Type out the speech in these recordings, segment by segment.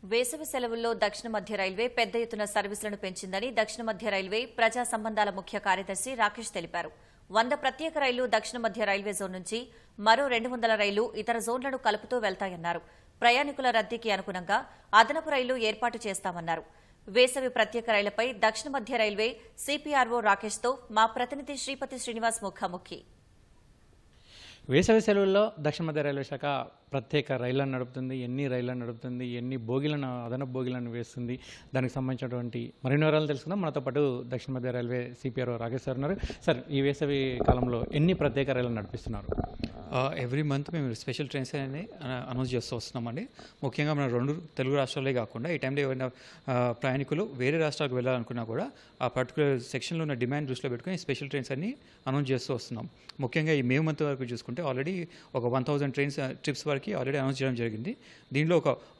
వేసవి సెలవుల్లో దక్షిణ మధ్య రైల్వే పెద్ద ఎత్తున సర్వీసులను పెంచిందని దక్షిణ మధ్య రైల్వే ప్రజా సంబంధాల ముఖ్య కార్యదర్శి రాకేష్ తెలిపారు. 100 ప్రత్యేక రైళ్లు దక్షిణ మధ్య రైల్వే జోన్ నుంచి మరో 200 రైళ్లు ఇతర జోన్లను కలుపుతూ వెళ్తాయన్నారు. ప్రయాణికుల రద్దీకి అనుగుణంగా అదనపు రైళ్లు ఏర్పాటు చేస్తామన్నారు. వేసవి ప్రత్యేక రైళ్లపై దక్షిణ మధ్య రైల్వే సిపిఆర్ఓ రాకేష్తో మా ప్రతినిధి శ్రీపతి శ్రీనివాస్ ముఖాముఖి. వేసవి సెలవుల్లో దక్షిణ మధ్య రైల్వే శాఖ ప్రత్యేక రైళ్లను నడుపుతుంది, ఎన్ని రైళ్లను నడుపుతుంది, ఎన్ని బోగీలను అదనపు బోగీలను వేస్తుంది, దానికి సంబంధించినటువంటి మరిన్ని వివరాలు తెలుసుకుందాం. మనతో పాటు దక్షిణ మధ్య రైల్వే సిపిఆర్ఓ రాకేష్ సార్ ఉన్నారు. సార్, ఈ వేసవి కాలంలో ఎన్ని ప్రత్యేక రైళ్లను నడిపిస్తున్నారు? ఎవ్రీ మంత్ మేము స్పెషల్ ట్రైన్స్ అనేది అనౌన్స్ చేస్తూ వస్తున్నామండి. ముఖ్యంగా మన 2 తెలుగు రాష్ట్రాలే కాకుండా ఈ టైంలో ఏమైనా ప్రయాణికులు వేరే రాష్ట్రాలకు వెళ్ళాలనుకున్నా కూడా ఆ పర్టికులర్ సెక్షన్లో ఉన్న డిమాండ్ దృష్టిలో పెట్టుకుని స్పెషల్ ట్రైన్స్ అన్ని అనౌన్స్ చేస్తూ వస్తున్నాం. ముఖ్యంగా ఈ మే మంత్ వరకు చూసుకుంటే ఆల్రెడీ ఒక 1000 ట్రిప్స్ వరకు ఆల్రెడీ అనౌన్స్ చేయడం జరిగింది. దీనిలో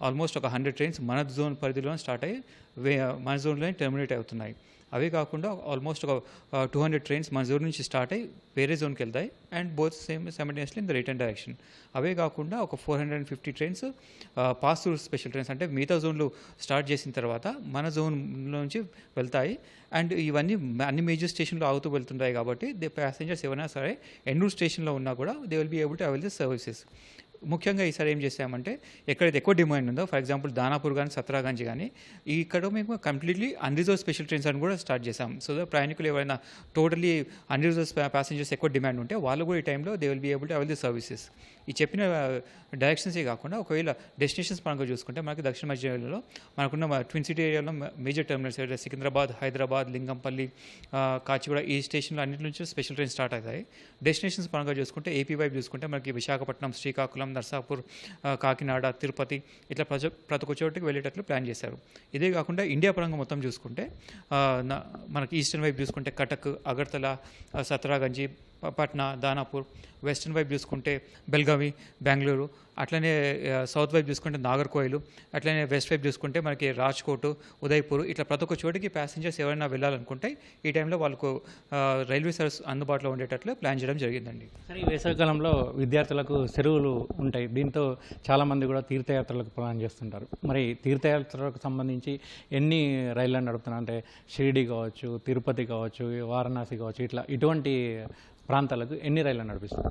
ఆల్మోస్ట్ ఒక 100 ట్రైన్స్ మన జోన్ పరిధిలో స్టార్ట్ అయ్యి మన జోన్లోనే టెర్మినేట్ అవుతున్నాయి. అవే కాకుండా ఆల్మోస్ట్ ఒక 200 ట్రైన్స్ మన జోన్ నుంచి స్టార్ట్ అయ్యి వేరే జోన్కి వెళ్తాయి and both simultaneously in the return direction. అవే కాకుండా ఒక 450 trains pass through special trains అంటే మిగతా జోన్లు స్టార్ట్ చేసిన తర్వాత మన జోన్లో నుంచి వెళ్తాయి. అండ్ ఇవన్నీ అన్ని మేజర్ స్టేషన్లో ఆగుతూ వెళ్తుంటాయి కాబట్టి ప్యాసింజర్స్ ఎవరైనా సరే ఎన్నూరు స్టేషన్లో ఉన్నా కూడా they will be able to avail the services. ముఖ్యంగా ఈసారి ఏం చేసామంటే ఎక్కడైతే ఎక్కువ డిమాండ్ ఉందో, ఫర్ ఎగ్జాంపుల్ దానాపూర్ కానీ సత్రాగంజ్ కానీ, ఇక్కడ మేము కంప్లీట్లీ అన్రిజర్వ్ స్పెషల్ ట్రైన్స్ అని కూడా స్టార్ట్ చేసాం. సో ప్రయాణికులు ఎవరైనా టోటలీ అన్రిజర్వ్ ప్యాసింజర్స్ ఎక్కువ డిమాండ్ ఉంటే వాళ్ళు కూడా ఈ టైంలో they will be able to avail the services. ఈ చెప్పిన డైరెక్షన్సే కాకుండా ఒకవేళ డెస్టినేషన్స్ పరంగా చూసుకుంటే మనకి దక్షిణ మధ్య రైల్వేలో మనకున్న ట్విన్ సిటీ ఏరియాలో మేజర్ టెర్మినల్స్ సికింద్రాబాద్, హైదరాబాద్, లింగంపల్లి, కాచిగూడ ఈ స్టేషన్లో అన్నింటి నుంచి స్పెషల్ ట్రైన్స్ స్టార్ట్ అవుతాయి. డెస్టినేషన్స్ పరంగా చూసుకుంటే ఏపీ వైపు చూసుకుంటే మనకి విశాఖపట్నం, శ్రీకాకుళం, నర్సాపూర్, కాకినాడ, తిరుపతి ఇట్లా ప్రతి ఒక్క చోటికి వెళ్ళేటట్లు ప్లాన్ చేశారు. ఇదే కాకుండా ఇండియా పరంగా మొత్తం చూసుకుంటే మనకి ఈస్టర్న్ వైపు చూసుకుంటే కటక్, అగర్తల, సత్రాగంజి, పట్నా, దానాపూర్, వెస్టర్న్ వైపు చూసుకుంటే బెల్గావి, బెంగళూరు, అట్లనే సౌత్ వైపు చూసుకుంటే నాగర్కోయిలు, అట్లనే వెస్ట్ వైపు చూసుకుంటే మనకి రాజ్కోట్, ఉదయ్పూర్ ఇట్లా ప్రతి ఒక్క చోటికి ప్యాసింజర్స్ ఎవరైనా వెళ్ళాలనుకుంటే ఈ టైంలో వాళ్ళకు రైల్వే సర్వీస్ అందుబాటులో ఉండేటట్లు ప్లాన్ చేయడం జరిగిందండి. ఈ వేసవికాలంలో విద్యార్థులకు సెలవులు ఉంటాయి. దీంతో చాలామంది కూడా తీర్థయాత్రలకు ప్లాన్ చేస్తుంటారు. మరి తీర్థయాత్రలకు సంబంధించి ఎన్ని రైళ్లను నడుపుతున్నారు? అంటే షిరిడి కావచ్చు, తిరుపతి కావచ్చు, వారణాసి కావచ్చు, ఇటువంటి ప్రాంతాలకు ఎన్ని రైళ్లను నడిపిస్తారు?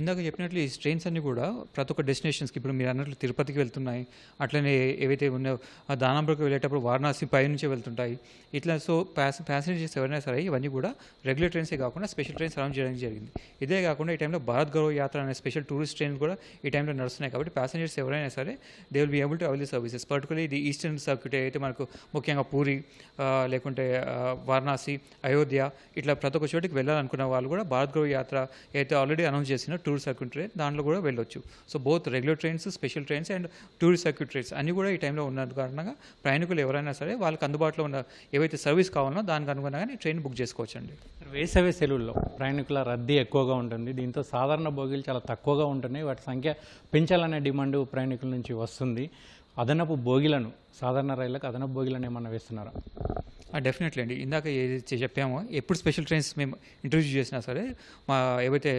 ఇందాక చెప్పినట్లు ఈ ట్రైన్స్ అన్నీ కూడా ప్రతి ఒక్క డెస్టినేషన్స్కి, ఇప్పుడు మీరు అన్నట్లు తిరుపతికి వెళ్తున్నాయి, అట్లనే ఏవైతే ఉన్నాయో దానాంబర్కి వెళ్ళేటప్పుడు వారణాసి పై నుంచే వెళ్తుంటాయి. ఇట్లా సో ప్యాసింజర్స్ ఎవరైనా సరే ఇవన్నీ కూడా రెగ్యులర్ ట్రైన్సే కాకుండా స్పెషల్ ట్రైన్స్ అనౌన్స్ చేయడం జరిగింది. ఇదే కాకుండా ఈ టైంలో భారత్ గౌరవ యాత్ర అనే స్పెషల్ టూరిస్ట్ ట్రైన్స్ కూడా ఈ టైంలో నడుస్తున్నాయి. కాబట్టి ప్యాసింజర్స్ ఎవరైనా సరే they will be able to avail the services. Particularly ఇది ఈస్టర్న్ సర్క్యూట్ అయితే మనకు ముఖ్యంగా పూరి, లేకుంటే వారణాసి, అయోధ్య ఇట్లా ప్రతి ఒక్క చోటికి వెళ్ళాలనుకున్న వాళ్ళు కూడా భారత్ గౌరవ యాత్ర అయితే ఆల్రెడీ అనౌన్స్ చేసిన టూరిస్ట్ సర్క్యూట్ ట్రైన్ దాంట్లో కూడా వెళ్ళొచ్చు. So both regular trains, special trains and tourist circuit trains అన్నీ కూడా ఈ టైంలో ఉన్న కారణంగా ప్రయాణికులు ఎవరైనా సరే వాళ్ళకి అందుబాటులో ఉన్న ఏవైతే సర్వీస్ కావాలనో దానికి అనుగుణంగా ట్రైన్ బుక్ చేసుకోవచ్చు అండి. వేసవి సెలవుల్లో ప్రయాణికుల రద్దీ ఎక్కువగా ఉంటుంది. దీంతో సాధారణ బోగీలు చాలా తక్కువగా ఉంటున్నాయి. వాటి సంఖ్య పెంచాలనే డిమాండ్ ప్రయాణికుల నుంచి వస్తుంది. అదనపు బోగీలను, సాధారణ రైళ్లకు అదనపు బోగీలను ఏమన్నా వేస్తున్నారా? డెఫినెట్లీ అండి. ఇందాక ఏదైతే చెప్పామో ఎప్పుడు స్పెషల్ ట్రైన్స్ మేము ఇంట్రొడ్యూస్ చేసినా సరే మా ఏవైతే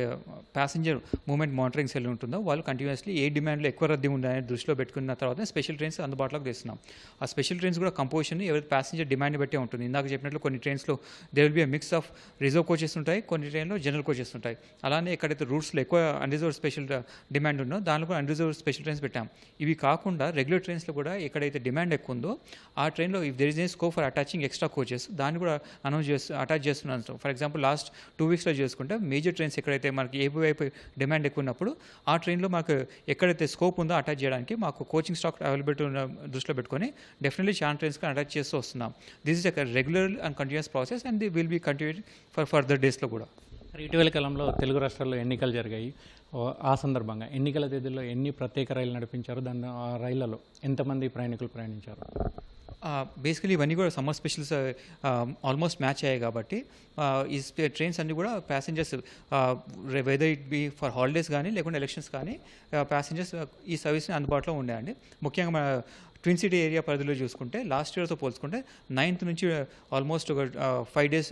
ప్యాసింజర్ మూవ్మెంట్ మానిటరింగ్ సెల్ ఉంటుందో వాళ్ళు కంటిన్యూస్లీ ఏ డిమాండ్లో ఎక్కువ రద్దీ ఉందనే దృష్టిలో పెట్టుకున్న తర్వాత స్పెషల్ ట్రైన్స్ అందుబాటులోకి తెస్తున్నాం. ఆ స్పెషల్ ట్రైన్స్ కూడా కంపోజిషన్ ఎవరైతే ప్యాసింజర్ డిమాండ్ బట్టే ఉంటుంది. ఇందాక చెప్పినట్లు కొన్ని ట్రైన్స్లో they will be mix of reserve coaches ఉంటాయి, కొన్ని ట్రైన్లో జనరల్ కోచెస్ ఉంటాయి. అలానే ఎక్కడైతే రూట్స్లో ఎక్కువ అన్రిజర్వ్ స్పెషల్ డిమాండ్ ఉందో దానిలో కూడా అన్రిజర్వ్ స్పెషల్ ట్రైన్స్ పెట్టాం. ఇవి కాకుండా రెగ్యులర్ ట్రైన్స్లో కూడా ఎక్కడైతే డిమాండ్ ఎక్కువ ఉందో ఆ ట్రైన్లో if there is a scope for attaching extra coaches దాన్ని కూడా అటాచ్ చేస్తున్నాను. ఫర్ ఎగ్జాంపుల్ లాస్ట్ 2 వీక్స్లో చేసుకుంటే మేజర్ ట్రైన్స్ ఎక్కడైతే మనకి ఏపీ వైపు డిమాండ్ ఎక్కువ ఉన్నప్పుడు ఆ ట్రైన్లో మాకు ఎక్కడైతే స్కోప్ ఉందో అటాచ్ చేయడానికి మాకు కోచింగ్ స్టాక్ అవైలబిలిటీ ఉన్న దృష్టిలో పెట్టుకొని డెఫినెట్లీ చాలా ట్రైన్స్కి అటాచ్ చేస్తూ వస్తున్నాం. This is a regular and continuous process and the will be continued for further డేస్లో కూడా. ఇటీవల కాలంలో తెలుగు రాష్ట్రాల్లో ఎన్నికలు జరిగాయి. ఆ సందర్భంగా ఎన్నికల తేదీలో ఎన్ని ప్రత్యేక రైళ్లు నడిపించారు? దాని ఆ రైళ్లలో ఎంతమంది ప్రయాణికులు ప్రయాణించారు? బేసికలీ ఇవన్నీ కూడా సమ్మర్ స్పెషల్స్ ఆల్మోస్ట్ మ్యాచ్ అయ్యాయి కాబట్టి ఈ ట్రైన్స్ అన్నీ కూడా passengers whether it be for holidays కానీ లేకుంటే ఎలక్షన్స్ కానీ ప్యాసింజర్స్ ఈ సర్వీస్ని అందుబాటులో ఉన్నాయండి. ముఖ్యంగా మన ట్విన్ సిటీ ఏరియా పరిధిలో చూసుకుంటే లాస్ట్ ఇయర్తో పోల్చుకుంటే 9th నుంచి ఆల్మోస్ట్ ఒక 5 days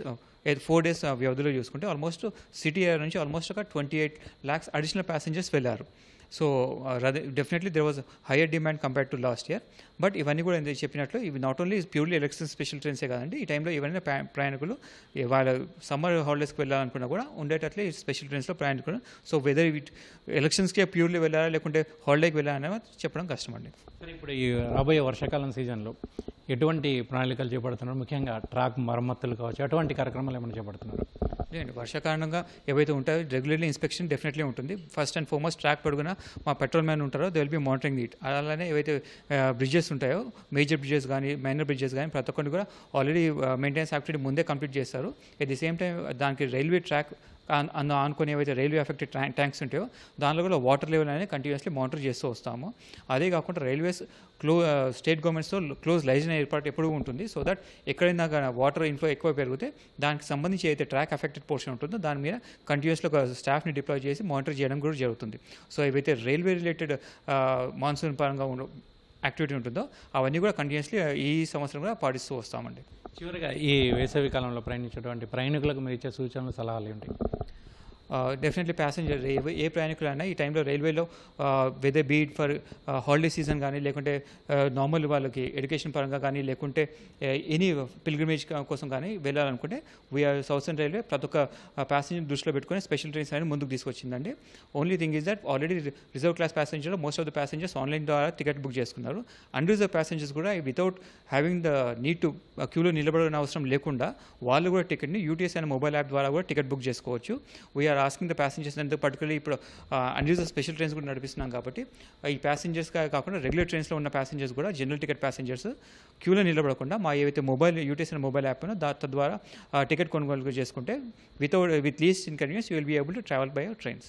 4 days వ్యవధిలో చూసుకుంటే ఆల్మోస్ట్ సిటీ ఏరియా నుంచి ఆల్మోస్ట్ ఒక 28 lakhs అడిషనల్ ప్యాసింజర్స్ వెళ్ళారు. So definitely there was higher demand compared to last year. But ఇవన్నీ కూడా ఎందుకు చెప్పినట్లు ఇవి not only purely election special ట్రైన్సే కాదండి. ఈ టైంలో ఎవరైనా ప్రయాణికులు వాళ్ళ సమ్మర్ హాలిడేస్కి వెళ్ళాలనుకున్నా కూడా ఉండేటట్లే ఈ స్పెషల్ ట్రైన్స్లో ప్రయాణికులు. సో వెదర్ ఎలక్షన్స్కే ప్యూర్లీ వెళ్ళాలా లేకుంటే హాలిడేకి వెళ్ళాలనే చెప్పడం కష్టం అండి. సరే, ఇప్పుడు ఈ రాబోయే వర్షాకాలం సీజన్లో ఎటువంటి ప్రణాళికలు చేపడుతున్నారు? ముఖ్యంగా ట్రాక్ మరమ్మతులు కావచ్చు, అటువంటి కార్యక్రమాలు ఏమైనా చేపడుతున్నారు? లేదండి, వర్షాకారణంగా ఏవైతే ఉంటాయో రెగ్యులర్లీ ఇన్స్పెక్షన్ డెఫినెట్లీ ఉంటుంది. ఫస్ట్ అండ్ ఫార్మోస్ట్ ట్రాక్ పొడుగున మా పెట్రోల్ మ్యాన్ ఉంటారో they will B monitoring it. అలానే ఏవైతే బ్రిడ్జెస్ ఉంటాయో మేజర్ బ్రిడ్జెస్ కానీ మైనర్ బ్రిడ్జెస్ కానీ ప్రతి ఒక్కరిని కూడా ఆల్రెడీ మెయింటెనెన్స్ యాక్టివిటీ ముందే కంప్లీట్ చేస్తారు. ఎట్ ది సేమ్ టైం దానికి రైల్వే ట్రాక్ ఆనుకొని ఏవైతే రైల్వే ఎఫెక్టెడ్ ట్యాంక్స్ ఉంటాయో దానిలో కూడా వాటర్ లెవెల్ అనేది కంటిన్యూస్లీ మానిటర్ చేస్తూ వస్తాము. అదే కాకుండా రైల్వేస్ స్టేట్ గవర్నమెంట్స్తో క్లోజ్ లైజన్ ఏర్పాటు ఎప్పుడూ ఉంటుంది. సో దట్ ఎక్కడైనా వాటర్ ఇన్ఫ్లో ఎక్కువ పెరిగితే దానికి సంబంధించి అయితే ట్రాక్ ఎఫెక్టెడ్ పోర్షన్ ఉంటుందో దాని మీద కంటిన్యూస్లో ఒక స్టాఫ్ని డిప్లాయ్ చేసి మానిటర్ చేయడం కూడా జరుగుతుంది. సో ఏవైతే రైల్వే రిలేటెడ్ మాన్సూన్ పరంగా యాక్టివిటీ ఉంటుందో అవన్నీ కూడా కంటిన్యూస్లీ ఈ సంవత్సరం కూడా పాటిస్తూ వస్తామండి. చివరిగా ఈ వేసవి కాలంలో ప్రయాణించేటువంటి ప్రయాణికులకు మీరు ఇచ్చే సూచనలు, సలహాలు ఏంటి? డెఫినెట్లీ ప్యాసింజర్ ఏ ప్రయాణికులైనా ఈ టైంలో రైల్వేలో whether be it for holiday season కానీ లేకుంటే నార్మల్ వాళ్ళకి ఎడ్యుకేషన్ పరంగా కానీ లేకుంటే ఎనీ పిల్గ్రిమేజ్ కోసం కానీ వెళ్ళాలనుకుంటే వీఆర్ సౌతర్న్ రైల్వే ప్రతి ఒక్క ప్యాసింజర్ దృష్టిలో పెట్టుకుని స్పెషల్ ట్రైన్స్ అనేది ముందుకు తీసుకొచ్చిందండి. Only thing is that already reserve class passenger most of the passengers online ద్వారా టికెట్ బుక్ చేసుకున్నారు. అన్రిజర్వ్ ప్యాసింజర్స్ కూడా without having the need to క్యూలో నిలబడిన అవసరం లేకుండా వాళ్ళు కూడా టికెట్ని యూటీఎస్ అనే మొబైల్ యాప్ ద్వారా కూడా టికెట్ బుక్ చేసుకోవచ్చు. వీఆర్ ఆస్కింగ్ ద ప్యాసింజర్స్ అంటే పర్టికులర్లీ ఇప్పుడు అన్రిజర్వ్ స్పెషల్ ట్రైన్స్ కూడా నడిపిస్తున్నాం కాబట్టి ఈ ప్యాసింజర్స్ కాకుండా రెగ్యులర్ ట్రైన్స్లో ఉన్న ప్యాసింజర్స్ కూడా జనరల్ టికెట్ ప్యాసింజర్స్ క్యూలో నిలబడకుండా మా ఏవైతే మొబైల్ యూటీఎస్ అనే మొబైల్ యాప్ తద్వారా టికెట్ కొనుగోలు చేసుకుంటే with least inconvenience you will be able to travel by your trains.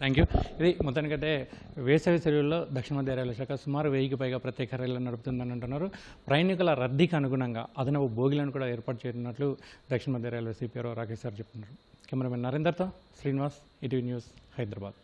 Thank you. ఇది మొత్తానికైతే వేసవి సెలవుల్లో దక్షిణ మధ్య రైల్వే శాఖ సుమారు 1000కి పైగా ప్రత్యేక రైళ్లను నడుపుతుందని అంటున్నారు. ప్రయాణికుల రద్దీకి అనుగుణంగా అదనపు బోగిలను కూడా ఏర్పాటు చేయనున్నట్లు దక్షిణ మధ్య రైల్వే సిపిఆర్ఓ రాకేష్ సార్ చెప్తున్నారు. కెమెరామెన్ నరేందర్తో శ్రీనివాస్, ఈటీవీ న్యూస్, హైదరాబాద్.